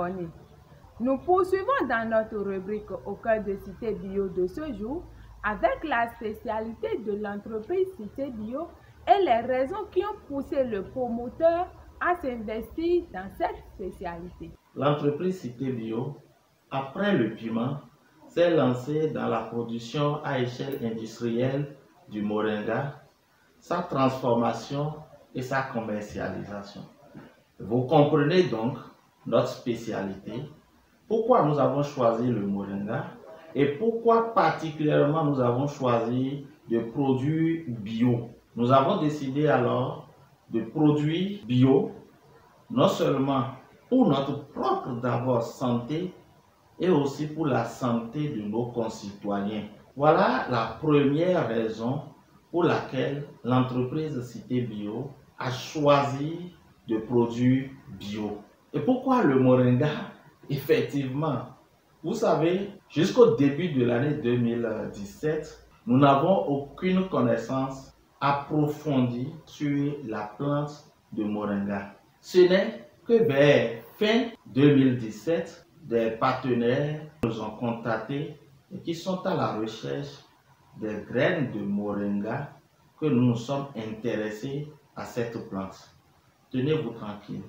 abonnés. Nous poursuivons dans notre rubrique au cœur de Cité Bio de ce jour avec la spécialité de l'entreprise Cité Bio et les raisons qui ont poussé le promoteur à s'investir dans cette spécialité. L'entreprise Cité Bio, après le piment, s'est lancée dans la production à échelle industrielle du moringa, sa transformation et sa commercialisation. Vous comprenez donc notre spécialité, pourquoi nous avons choisi le moringa et pourquoi particulièrement nous avons choisi de produits bio. Nous avons décidé alors de produits bio, non seulement pour notre propre d'abord santé, et aussi pour la santé de nos concitoyens. Voilà la première raison pour laquelle l'entreprise Cité Bio a choisi de produire bio. Et pourquoi le moringa? Effectivement, vous savez, jusqu'au début de l'année 2017, nous n'avons aucune connaissance approfondie sur la plante de moringa. Ce n'est que vers fin 2017, des partenaires nous ont contactés et qui sont à la recherche des graines de moringa que nous nous sommes intéressés à cette plante. Tenez-vous tranquille,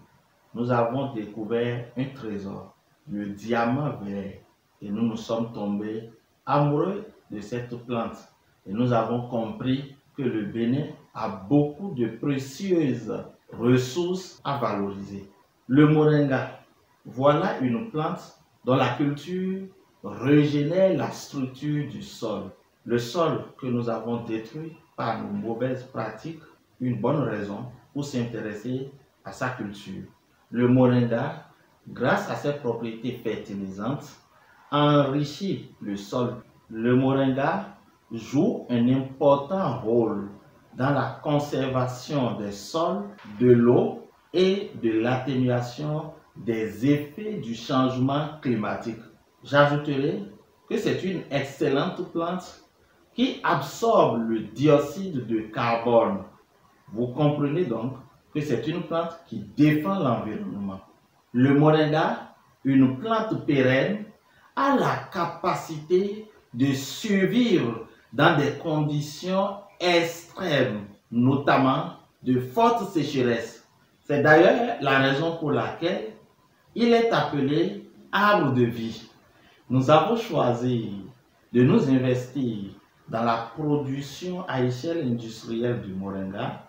nous avons découvert un trésor, le diamant vert, et nous nous sommes tombés amoureux de cette plante. Et nous avons compris que le Bénin a beaucoup de précieuses ressources à valoriser. Le moringa, voilà une plante dont la culture régénère la structure du sol. Le sol que nous avons détruit par nos mauvaises pratiques, une bonne raison pour s'intéresser à sa culture. Le moringa, grâce à ses propriétés fertilisantes, enrichit le sol. Le moringa joue un important rôle dans la conservation des sols, de l'eau et de l'atténuation des effets du changement climatique. J'ajouterai que c'est une excellente plante qui absorbe le dioxyde de carbone. Vous comprenez donc que c'est une plante qui défend l'environnement. Le moringa, une plante pérenne, a la capacité de survivre dans des conditions extrêmes, notamment de fortes sécheresses. C'est d'ailleurs la raison pour laquelle il est appelé arbre de vie. Nous avons choisi de nous investir dans la production à échelle industrielle du moringa,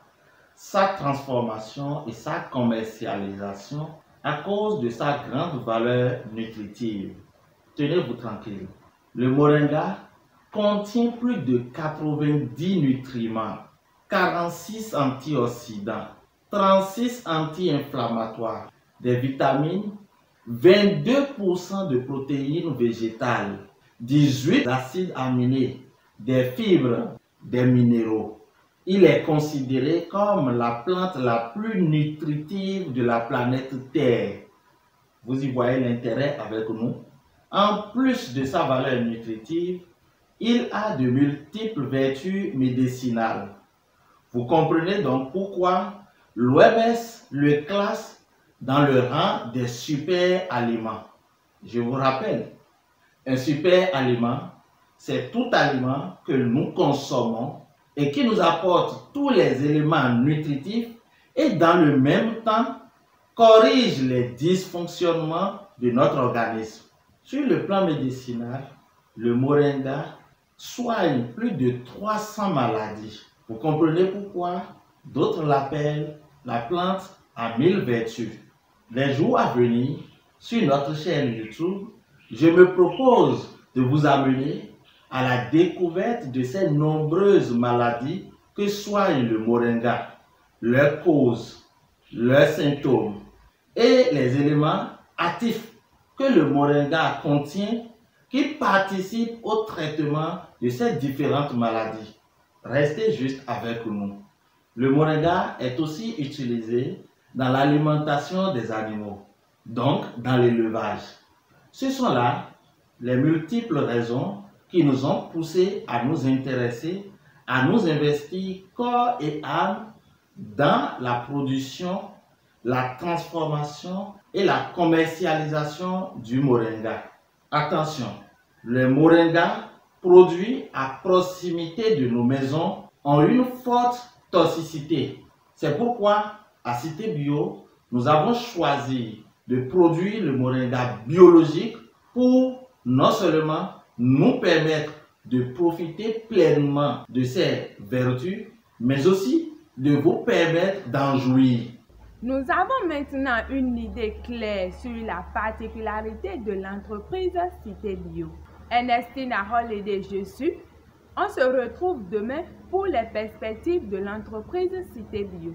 sa transformation et sa commercialisation à cause de sa grande valeur nutritive. Tenez-vous tranquille, le moringa contient plus de 90 nutriments, 46 antioxydants, 36 anti-inflammatoires, des vitamines, 22% de protéines végétales, 18 d'acides aminés, des fibres, des minéraux. Il est considéré comme la plante la plus nutritive de la planète Terre. Vous y voyez l'intérêt avec nous. En plus de sa valeur nutritive, il a de multiples vertus médicinales. Vous comprenez donc pourquoi l'OMS le classe dans le rang des super aliments. Je vous rappelle, un super aliment, c'est tout aliment que nous consommons et qui nous apporte tous les éléments nutritifs et dans le même temps corrige les dysfonctionnements de notre organisme. Sur le plan médicinal, le moringa soigne plus de 300 maladies. Vous comprenez pourquoi d'autres l'appellent la plante à 1000 vertus. Les jours à venir, sur notre chaîne YouTube, je me propose de vous amener à la découverte de ces nombreuses maladies que soigne le moringa, leurs causes, leurs symptômes et les éléments actifs que le moringa contient qui participent au traitement de ces différentes maladies. Restez juste avec nous. Le moringa est aussi utilisé dans l'alimentation des animaux, donc dans l'élevage. Ce sont là les multiples raisons qui nous ont poussés à nous intéresser, à nous investir corps et âme dans la production la transformation et la commercialisation du moringa. Attention, le moringa produits à proximité de nos maisons ont une forte toxicité. C'est pourquoi à Cité Bio, nous avons choisi de produire le moringa biologique pour non seulement nous permettre de profiter pleinement de ses vertus, mais aussi de vous permettre d'en jouir. Nous avons maintenant une idée claire sur la particularité de l'entreprise Cité Bio. Ernestine Arol et je suis. On se retrouve demain pour les perspectives de l'entreprise Cité Bio.